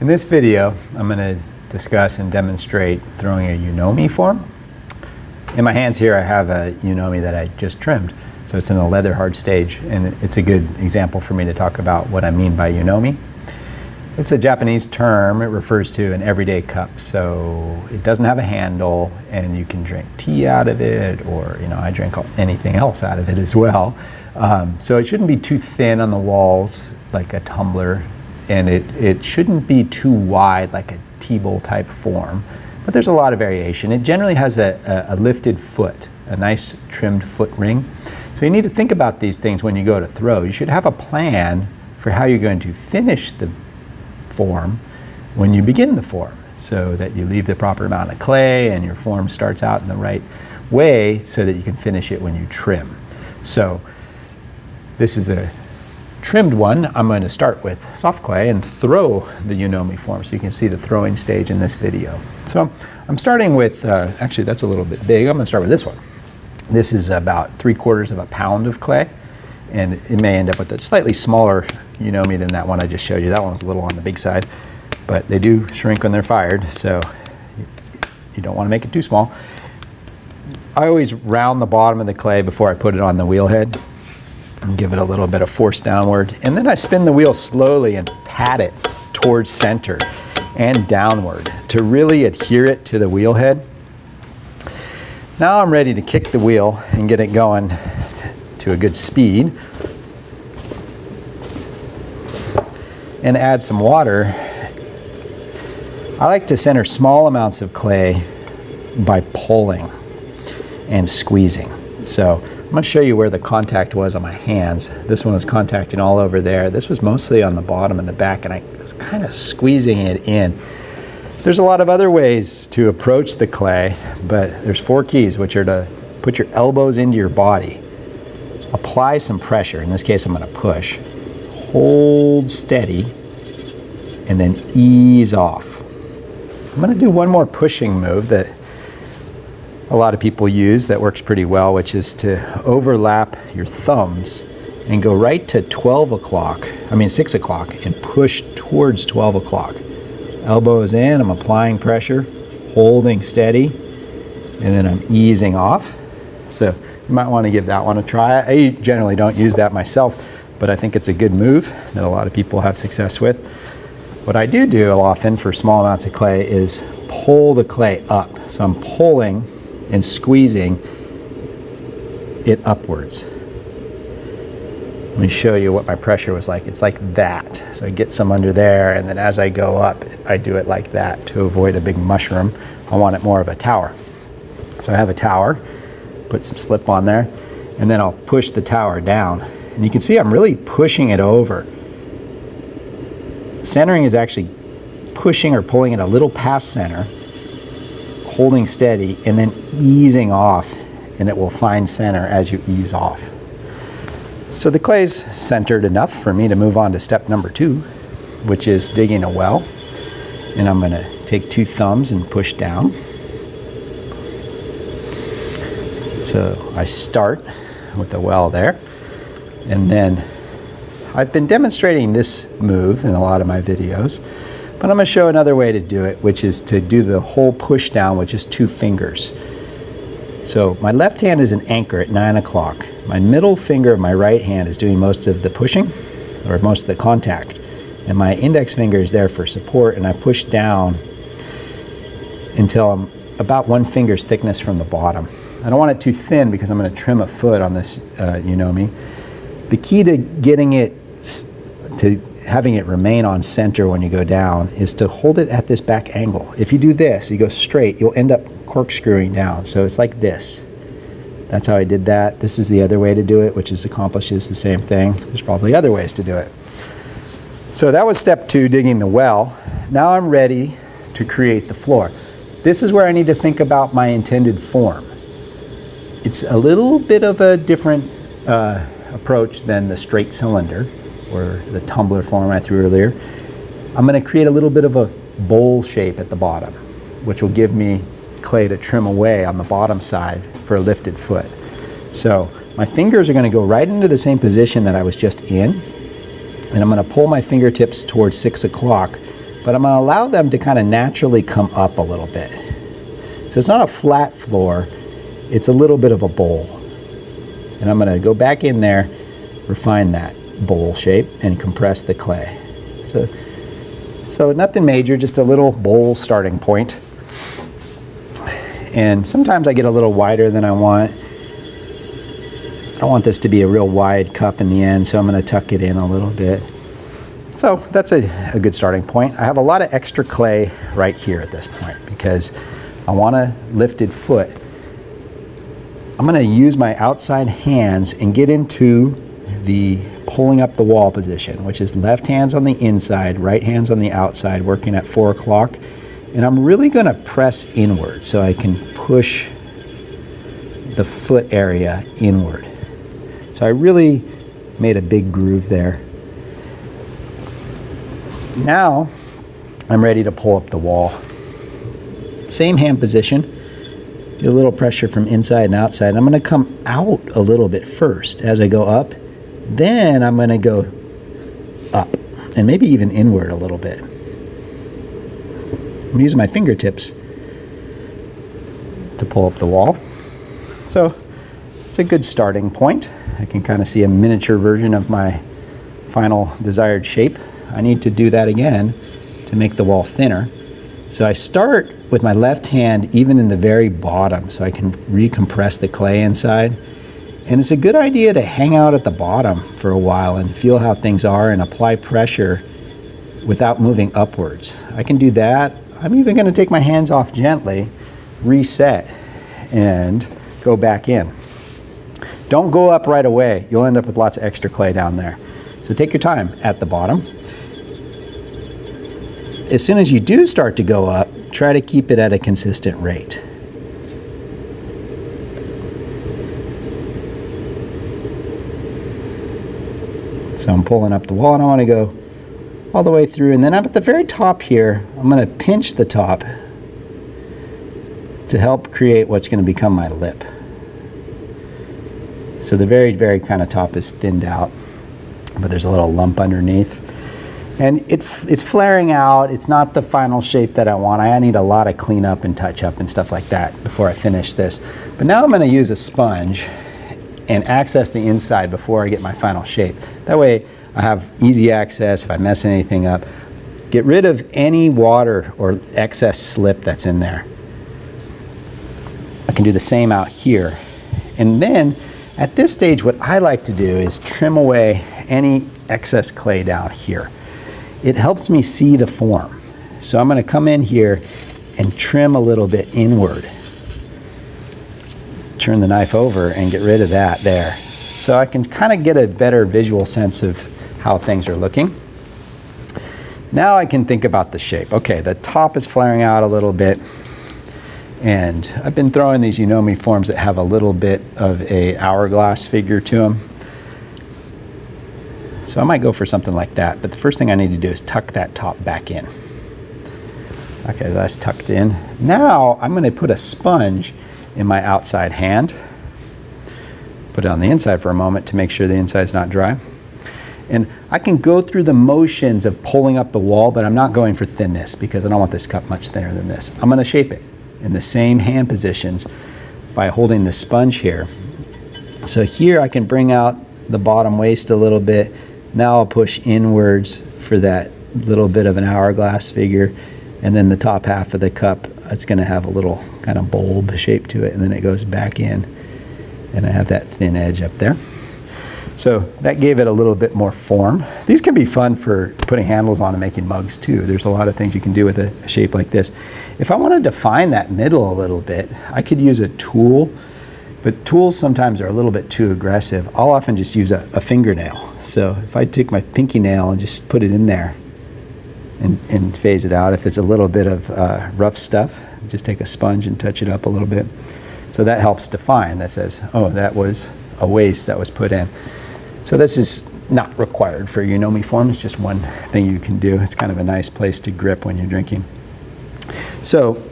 In this video, I'm going to discuss and demonstrate throwing a Yunomi form. In my hands here I have a Yunomi that I just trimmed. So it's in a leather hard stage, and it's a good example for me to talk about what I mean by Yunomi. It's a Japanese term. It refers to an everyday cup. So it doesn't have a handle, and you can drink tea out of it, or I drink anything else out of it as well. So it shouldn't be too thin on the walls like a tumbler, and it shouldn't be too wide like a tea bowl type form. But there's a lot of variation. It generally has a lifted foot, a nice trimmed foot ring. So you need to think about these things when you go to throw. You should have a plan for how you're going to finish the form when you begin the form, so that you leave the proper amount of clay and your form starts out in the right way so that you can finish it when you trim. So this is a trimmed one. I'm going to start with soft clay and throw the Yunomi form, so you can see the throwing stage in this video. So I'm starting with, actually that's a little bit big. I'm going to start with this one. This is about 3/4 of a pound of clay, and it may end up with a slightly smaller Yunomi than that one I just showed you. That one's a little on the big side, but they do shrink when they're fired, so you don't want to make it too small. I always round the bottom of the clay before I put it on the wheel head and give it a little bit of force downward, and then I spin the wheel slowly and pat it towards center and downward to really adhere it to the wheel head. Now I'm ready to kick the wheel and get it going to a good speed and add some water. I like to center small amounts of clay by pulling and squeezing. So I'm going to show you where the contact was on my hands. This one was contacting all over there. This was mostly on the bottom and the back, and I was kind of squeezing it in. There's a lot of other ways to approach the clay, but there's 4 keys, which are to put your elbows into your body, apply some pressure. In this case, I'm going to push, hold steady, and then ease off. I'm going to do one more pushing move that a lot of people use that works pretty well, which is to overlap your thumbs and go right to 6 o'clock, and push towards 12 o'clock. Elbows in, I'm applying pressure, holding steady, and then I'm easing off. So you might want to give that one a try. I generally don't use that myself, but I think it's a good move that a lot of people have success with. What I do often for small amounts of clay is pull the clay up. So I'm pulling and squeezing it upwards. Let me show you what my pressure was like. It's like that. So I get some under there, and then as I go up, I do it like that to avoid a big mushroom. I want it more of a tower. So I have a tower, put some slip on there, and then I'll push the tower down. And you can see I'm really pushing it over. Centering is actually pushing or pulling it a little past center, holding steady, and then easing off, and it will find center as you ease off. So the clay's centered enough for me to move on to step number 2, which is digging a well. And I'm going to take 2 thumbs and push down. So I start with the well there, and then I've been demonstrating this move in a lot of my videos, but I'm going to show another way to do it, which is to do the whole push down with just 2 fingers. So my left hand is an anchor at 9 o'clock. My middle finger of my right hand is doing most of the pushing, or most of the contact, and my index finger is there for support, and I push down until I'm about 1 finger's thickness from the bottom. I don't want it too thin because I'm going to trim a foot on this Yunomi. The key to getting it, to having it remain on center when you go down, is to hold it at this back angle. If you do this, you go straight, you'll end up corkscrewing down. So it's like this. That's how I did that. This is the other way to do it, which accomplishes the same thing. There's probably other ways to do it. So that was step 2, digging the well. Now I'm ready to create the floor. This is where I need to think about my intended form. It's a little bit of a different approach than the straight cylinder or the tumbler form I threw earlier. I'm going to create a little bit of a bowl shape at the bottom, which will give me clay to trim away on the bottom side for a lifted foot. So my fingers are going to go right into the same position that I was just in, and I'm going to pull my fingertips towards 6 o'clock but I'm going to allow them to kind of naturally come up a little bit. So it's not a flat floor, it's a little bit of a bowl. And I'm going to go back in there, refine that bowl shape, and compress the clay. So nothing major, just a little bowl starting point. And sometimes I get a little wider than I want. I want this to be a real wide cup in the end, so I'm going to tuck it in a little bit. So that's a good starting point. I have a lot of extra clay right here at this point because I want a lifted foot. I'm going to use my outside hands and get into the pulling up the wall position, which is left hand's on the inside, right hand's on the outside, working at 4 o'clock. And I'm really going to press inward so I can push the foot area inward. So I really made a big groove there. Now I'm ready to pull up the wall. Same hand position, get a little pressure from inside and outside. I'm going to come out a little bit first as I go up. Then I'm going to go up and maybe even inward a little bit. I'm using my fingertips to pull up the wall. So it's a good starting point. I can kind of see a miniature version of my final desired shape. I need to do that again to make the wall thinner. So I start with my left hand even in the very bottom so I can recompress the clay inside. And it's a good idea to hang out at the bottom for a while and feel how things are and apply pressure without moving upwards. I can do that. I'm even going to take my hands off gently, reset, and go back in. Don't go up right away. You'll end up with lots of extra clay down there. So take your time at the bottom. As soon as you do start to go up, try to keep it at a consistent rate. So I'm pulling up the wall and I want to go all the way through, and then up at the very top here, I'm going to pinch the top to help create what's going to become my lip. So the very, very kind of top is thinned out, but there's a little lump underneath. And it's flaring out. It's not the final shape that I want. I need a lot of cleanup and touch up and stuff like that before I finish this. But now I'm going to use a sponge and access the inside before I get my final shape. That way I have easy access if I mess anything up. Get rid of any water or excess slip that's in there. I can do the same out here. And then at this stage, what I like to do is trim away any excess clay down here. It helps me see the form. So I'm going to come in here and trim a little bit inward. Turn the knife over and get rid of that there. So I can kind of get a better visual sense of how things are looking. Now I can think about the shape. Okay, the top is flaring out a little bit. And I've been throwing these Yunomi forms that have a little bit of a hourglass figure to them. So I might go for something like that, but the first thing I need to do is tuck that top back in. Okay, that's tucked in. Now I'm going to put a sponge in my outside hand. Put it on the inside for a moment to make sure the inside's not dry. And I can go through the motions of pulling up the wall, but I'm not going for thinness because I don't want this cup much thinner than this. I'm going to shape it in the same hand positions by holding the sponge here. So here I can bring out the bottom waist a little bit. Now I'll push inwards for that little bit of an hourglass figure, and then the top half of the cup, it's going to have a little kind of bulb shape to it, and then it goes back in, and I have that thin edge up there. So that gave it a little bit more form. These can be fun for putting handles on and making mugs too. There's a lot of things you can do with a shape like this. If I want to define that middle a little bit, I could use a tool, but tools sometimes are a little bit too aggressive. I'll often just use a fingernail. So if I take my pinky nail and just put it in there and phase it out, if it's a little bit of rough stuff, just take a sponge and touch it up a little bit. So that helps define. That says, oh, that was a waist that was put in. So this is not required for Yunomi form. It's just one thing you can do. It's kind of a nice place to grip when you're drinking. So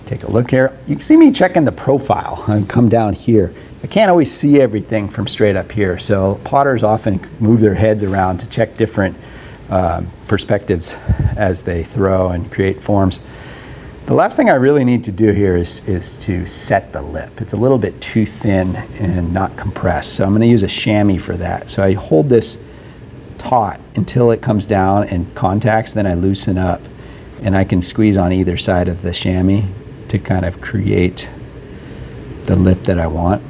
take a look here. You can see me checking the profile and come down here. I can't always see everything from straight up here. So potters often move their heads around to check different perspectives as they throw and create forms. The last thing I really need to do here is to set the lip. It's a little bit too thin and not compressed, so I'm going to use a chamois for that. So I hold this taut until it comes down and contacts, then I loosen up, and I can squeeze on either side of the chamois to kind of create the lip that I want.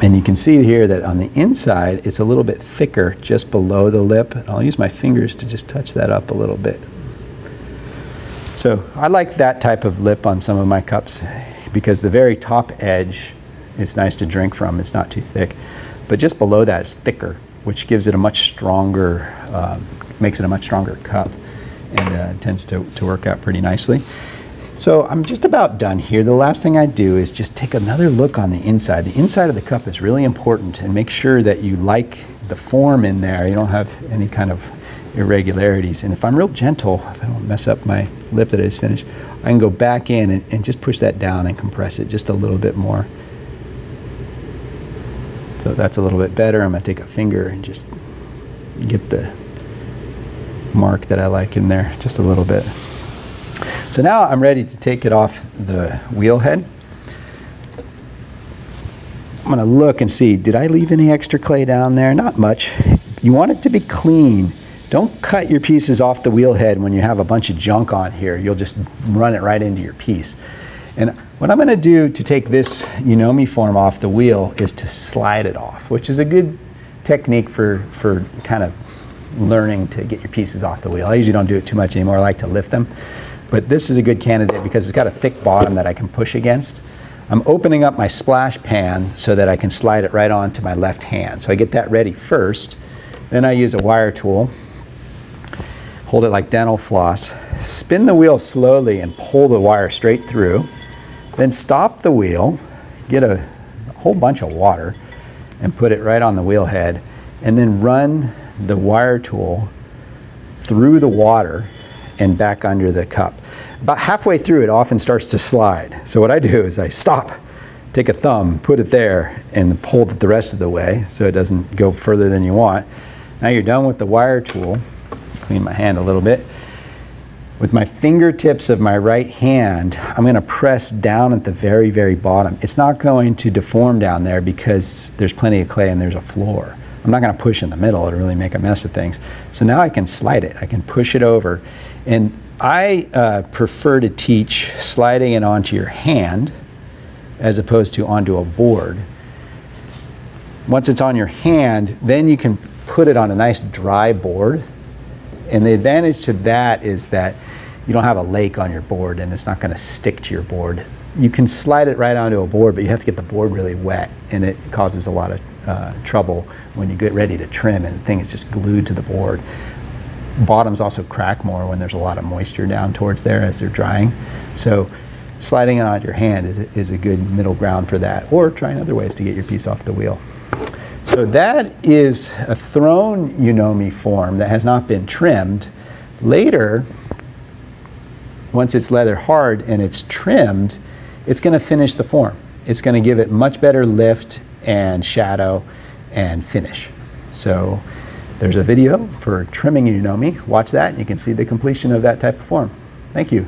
And you can see here that on the inside it's a little bit thicker just below the lip. I'll use my fingers to just touch that up a little bit. So I like that type of lip on some of my cups because the very top edge is nice to drink from. It's not too thick. But just below that is thicker, which gives it a much stronger, makes it a much stronger cup, and tends to work out pretty nicely. So I'm just about done here. The last thing I do is just take another look on the inside. The inside of the cup is really important, and make sure that you like the form in there. You don't have any kind of irregularities. And if I'm real gentle, if I don't mess up my lip that I just finished, I can go back in and just push that down and compress it just a little bit more. So that's a little bit better. I'm going to take a finger and just get the mark that I like in there just a little bit. So now I'm ready to take it off the wheel head. I'm going to look and see, did I leave any extra clay down there? Not much. You want it to be clean. Don't cut your pieces off the wheel head when you have a bunch of junk on here. You'll just run it right into your piece. And what I'm going to do to take this Yunomi form off the wheel is to slide it off, which is a good technique for kind of learning to get your pieces off the wheel. I usually don't do it too much anymore. I like to lift them. But this is a good candidate because it's got a thick bottom that I can push against. I'm opening up my splash pan so that I can slide it right onto my left hand. So I get that ready first. Then I use a wire tool. Hold it like dental floss. Spin the wheel slowly and pull the wire straight through. Then stop the wheel, get a whole bunch of water, and put it right on the wheel head. And then run the wire tool through the water and back under the cup. About halfway through, it often starts to slide. So what I do is I stop, take a thumb, put it there, and pull it the rest of the way so it doesn't go further than you want. Now you're done with the wire tool. Clean my hand a little bit. With my fingertips of my right hand, I'm going to press down at the very, very bottom. It's not going to deform down there because there's plenty of clay and there's a floor. I'm not going to push in the middle. It'll really make a mess of things. So now I can slide it. I can push it over. And I prefer to teach sliding it onto your hand as opposed to onto a board. Once it's on your hand, then you can put it on a nice dry board. And the advantage to that is that you don't have a lake on your board and it's not going to stick to your board. You can slide it right onto a board, but you have to get the board really wet, and it causes a lot of trouble when you get ready to trim and the thing is just glued to the board. Bottoms also crack more when there's a lot of moisture down towards there as they're drying. So sliding it on your hand is a good middle ground for that, or trying other ways to get your piece off the wheel. So that is a thrown Yunomi form that has not been trimmed. Later, once it's leather hard and it's trimmed, it's going to finish the form. It's going to give it much better lift and shadow and finish. So there's a video for trimming Yunomi. Watch that and you can see the completion of that type of form. Thank you.